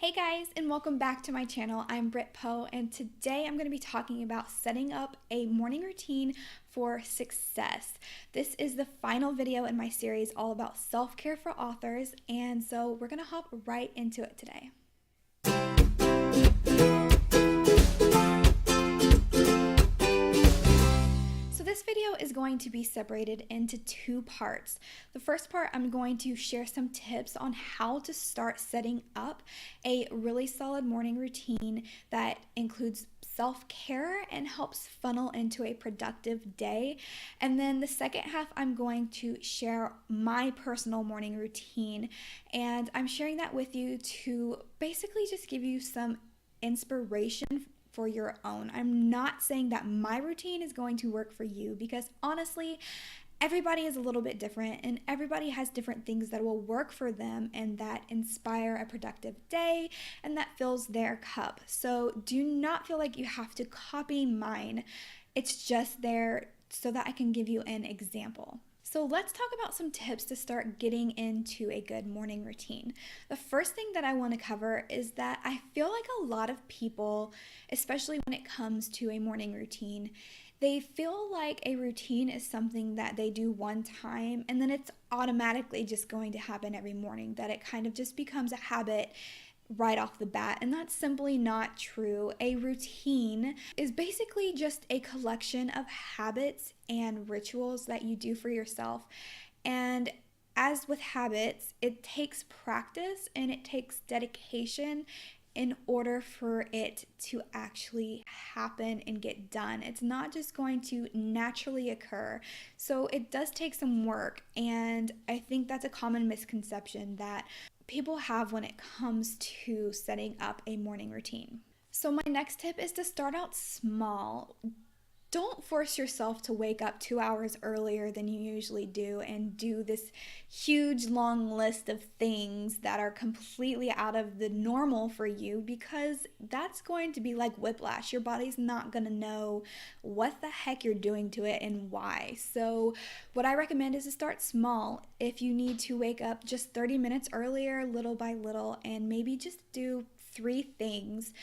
Hey guys, and welcome back to my channel. I'm Brit Poe, and today I'm going to be talking about setting up a morning routine for success. This is the final video in my series all about self-care for authors, and so we're going to hop right into it today. This video is going to be separated into two parts. The first part, I'm going to share some tips on how to start setting up a really solid morning routine that includes self-care and helps funnel into a productive day. And then the second half, I'm going to share my personal morning routine, and I'm sharing that with you to basically just give you some inspiration for your own. I'm not saying that my routine is going to work for you, because honestly, everybody is a little bit different and everybody has different things that will work for them and that inspire a productive day and that fills their cup. So do not feel like you have to copy mine. It's just there so that I can give you an example. So let's talk about some tips to start getting into a good morning routine. The first thing that I want to cover is that I feel like a lot of people, especially when it comes to a morning routine, they feel like a routine is something that they do one time and then it's automatically just going to happen every morning, that it kind of just becomes a habit right off the bat, and that's simply not true. A routine is basically just a collection of habits and rituals that you do for yourself, and as with habits, it takes practice and it takes dedication in order for it to actually happen and get done. It's not just going to naturally occur. So it does take some work, and I think that's a common misconception that people have when it comes to setting up a morning routine. So my next tip is to start out small. Don't force yourself to wake up 2 hours earlier than you usually do and do this huge long list of things that are completely out of the normal for you, because that's going to be like whiplash. Your body's not going to know what the heck you're doing to it and why. So what I recommend is to start small. If you need to wake up just 30 minutes earlier, little by little, and maybe just do 3 things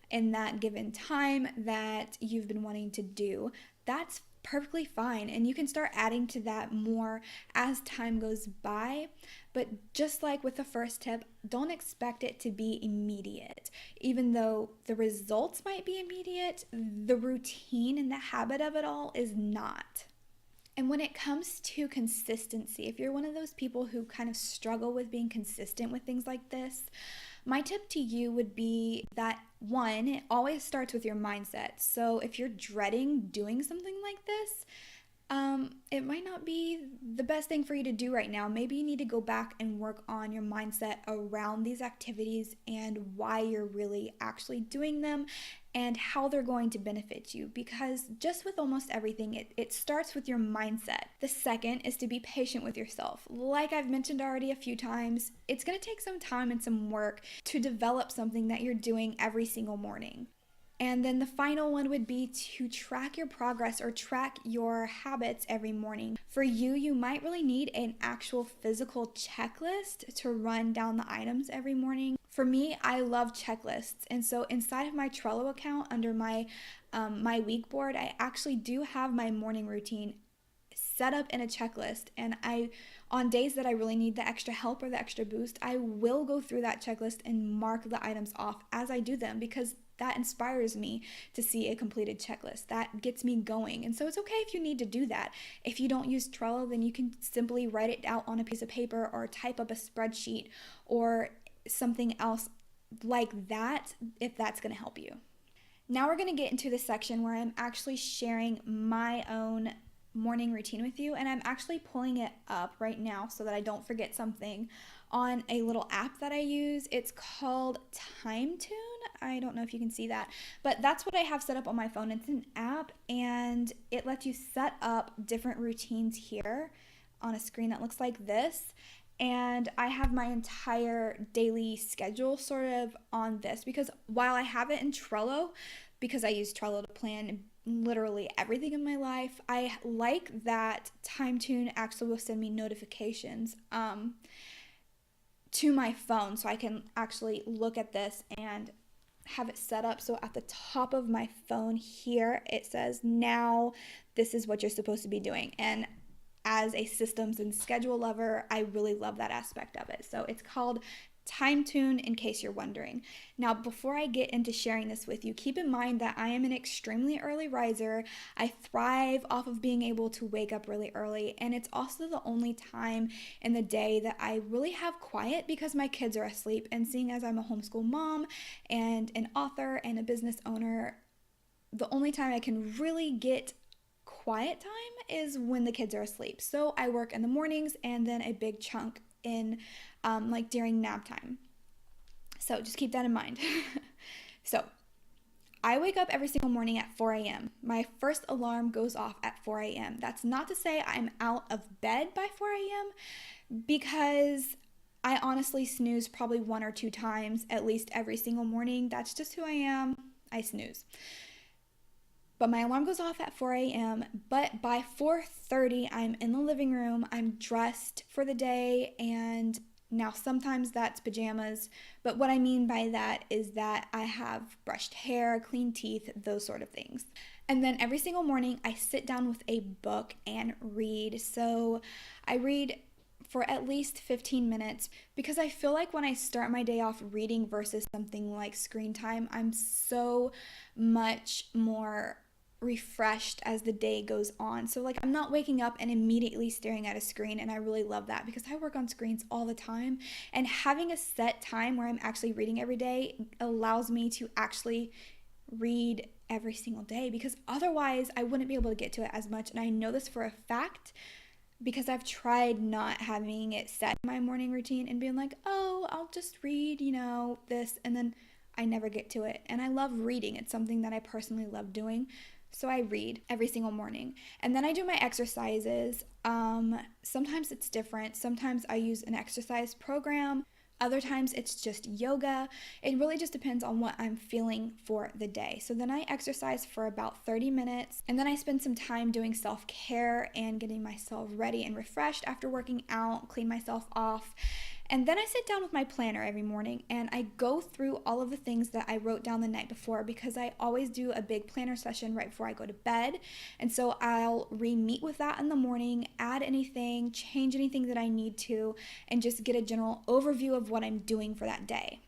in that given time that you've been wanting to do, that's perfectly fine. And you can start adding to that more as time goes by. But just like with the first tip, don't expect it to be immediate. Even though the results might be immediate, the routine and the habit of it all is not. And when it comes to consistency, if you're one of those people who kind of struggle with being consistent with things like this, my tip to you would be that, one, it always starts with your mindset. So if you're dreading doing something like this, it might not be the best thing for you to do right now. Maybe you need to go back and work on your mindset around these activities and why you're really actually doing them and how they're going to benefit you, because just with almost everything, it starts with your mindset. The second is to be patient with yourself. Like I've mentioned already a few times, it's going to take some time and some work to develop something that you're doing every single morning. And then the final one would be to track your progress or track your habits every morning. For you, you might really need an actual physical checklist to run down the items every morning. For me, I love checklists. And so inside of my Trello account under my week board, I actually do have my morning routine set up in a checklist, and on days that I really need the extra help or the extra boost, I will go through that checklist and mark the items off as I do them, because that inspires me to see a completed checklist. That gets me going. And so it's okay if you need to do that. If you don't use Trello, then you can simply write it out on a piece of paper or type up a spreadsheet or something else like that, if that's going to help you. Now we're going to get into the section where I'm actually sharing my own morning routine with you, and I'm actually pulling it up right now so that I don't forget something on a little app that I use. It's called TimeTune. I don't know if you can see that, but that's what I have set up on my phone. It's an app, and it lets you set up different routines here on a screen that looks like this. And I have my entire daily schedule sort of on this, because while I have it in Trello, because I use Trello to plan literally everything in my life, I like that TimeTune actually will send me notifications. to my phone so I can actually look at this and have it set up. So at the top of my phone here, it says, now this is what you're supposed to be doing. And as a systems and schedule lover, I really love that aspect of it. So it's called Time Tune, in case you're wondering. Now, before I get into sharing this with you, keep in mind that I am an extremely early riser. I thrive off of being able to wake up really early, and it's also the only time in the day that I really have quiet because my kids are asleep. And seeing as I'm a homeschool mom and an author and a business owner, the only time I can really get quiet time is when the kids are asleep. So I work in the mornings and then a big chunk in like during nap time. So just keep that in mind. So I wake up every single morning at 4 a.m. My first alarm goes off at 4 a.m. That's not to say I'm out of bed by 4 a.m. because I honestly snooze probably 1 or 2 times at least every single morning. That's just who I am. I snooze. But my alarm goes off at 4 a.m. But by 4:30, I'm in the living room. I'm dressed for the day, and now sometimes that's pajamas. But what I mean by that is that I have brushed hair, clean teeth, those sort of things. And then every single morning, I sit down with a book and read. So I read for at least 15 minutes because I feel like when I start my day off reading versus something like screen time, I'm so much more refreshed as the day goes on. So like I'm not waking up and immediately staring at a screen, and I really love that because I work on screens all the time, and having a set time where I'm actually reading every day allows me to actually read every single day, because otherwise I wouldn't be able to get to it as much. And I know this for a fact because I've tried not having it set in my morning routine and being like, oh, I'll just read, this, and then I never get to it. And I love reading. It's something that I personally love doing. So I read every single morning, and then I do my exercises. Sometimes it's different. Sometimes I use an exercise program. Other times it's just yoga. It really just depends on what I'm feeling for the day. So then I exercise for about 30 minutes, and then I spend some time doing self-care and getting myself ready and refreshed after working out, clean myself off. And then I sit down with my planner every morning and I go through all of the things that I wrote down the night before, because I always do a big planner session right before I go to bed. And so I'll re-meet with that in the morning, add anything, change anything that I need to, and just get a general overview of what I'm doing for that day.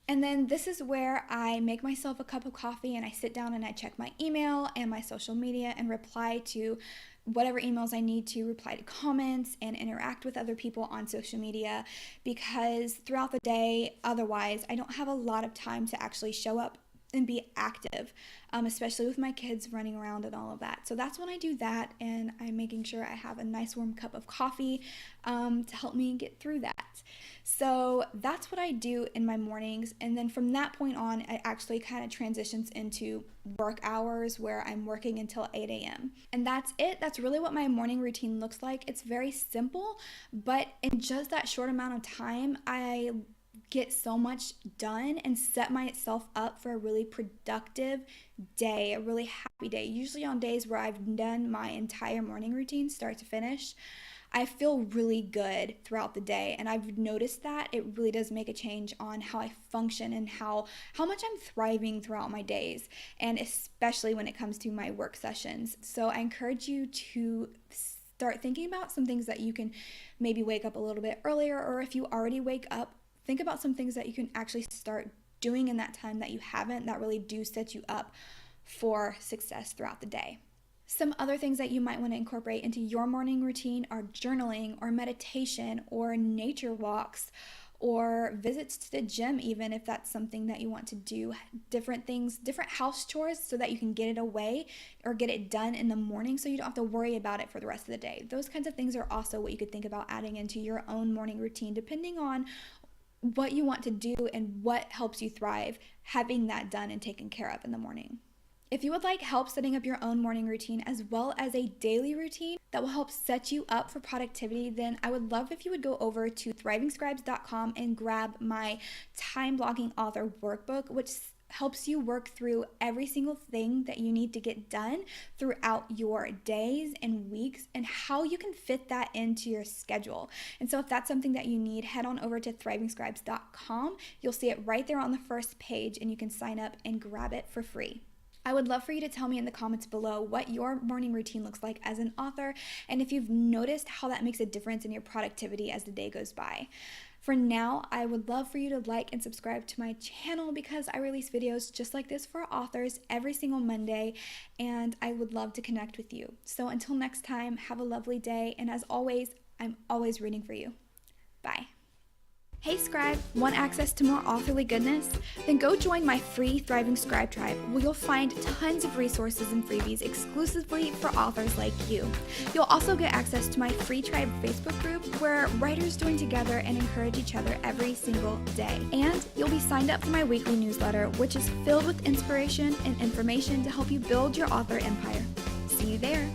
And then this is where I make myself a cup of coffee and I sit down and I check my email and my social media and reply to whatever emails I need to, reply to comments, and interact with other people on social media, because throughout the day, otherwise, I don't have a lot of time to actually show up and be active, especially with my kids running around and all of that. So that's when I do that, and I'm making sure I have a nice warm cup of coffee to help me get through that. So that's what I do in my mornings, and then from that point on, it actually kind of transitions into work hours where I'm working until 8 a.m. And that's it. That's really what my morning routine looks like. It's very simple, but in just that short amount of time, I get so much done and set myself up for a really productive day, a really happy day. Usually on days where I've done my entire morning routine start to finish, I feel really good throughout the day, and I've noticed that it really does make a change on how I function and how much I'm thriving throughout my days, and especially when it comes to my work sessions. So I encourage you to start thinking about some things that you can maybe wake up a little bit earlier, or if you already wake up, think about some things that you can actually start doing in that time that you haven't, that really do set you up for success throughout the day. Some other things that you might want to incorporate into your morning routine are journaling or meditation or nature walks or visits to the gym, even if that's something that you want to do. Different things, different house chores, so that you can get it away or get it done in the morning so you don't have to worry about it for the rest of the day. Those kinds of things are also what you could think about adding into your own morning routine, depending on what you want to do and what helps you thrive, having that done and taken care of in the morning. If you would like help setting up your own morning routine as well as a daily routine that will help set you up for productivity, then I would love if you would go over to thrivingscribes.com and grab my time blocking author workbook, which helps you work through every single thing that you need to get done throughout your days and weeks and how you can fit that into your schedule. And so if that's something that you need, head on over to thrivingscribes.com. You'll see it right there on the first page, and you can sign up and grab it for free. I would love for you to tell me in the comments below what your morning routine looks like as an author, and if you've noticed how that makes a difference in your productivity as the day goes by. For now, I would love for you to like and subscribe to my channel because I release videos just like this for authors every single Monday, and I would love to connect with you. So until next time, have a lovely day, and as always, I'm always rooting for you. Bye. Hey Scribe, want access to more authorly goodness? Then go join my free Thriving Scribe Tribe, where you'll find tons of resources and freebies exclusively for authors like you. You'll also get access to my free tribe Facebook group, where writers join together and encourage each other every single day. And you'll be signed up for my weekly newsletter, which is filled with inspiration and information to help you build your author empire. See you there.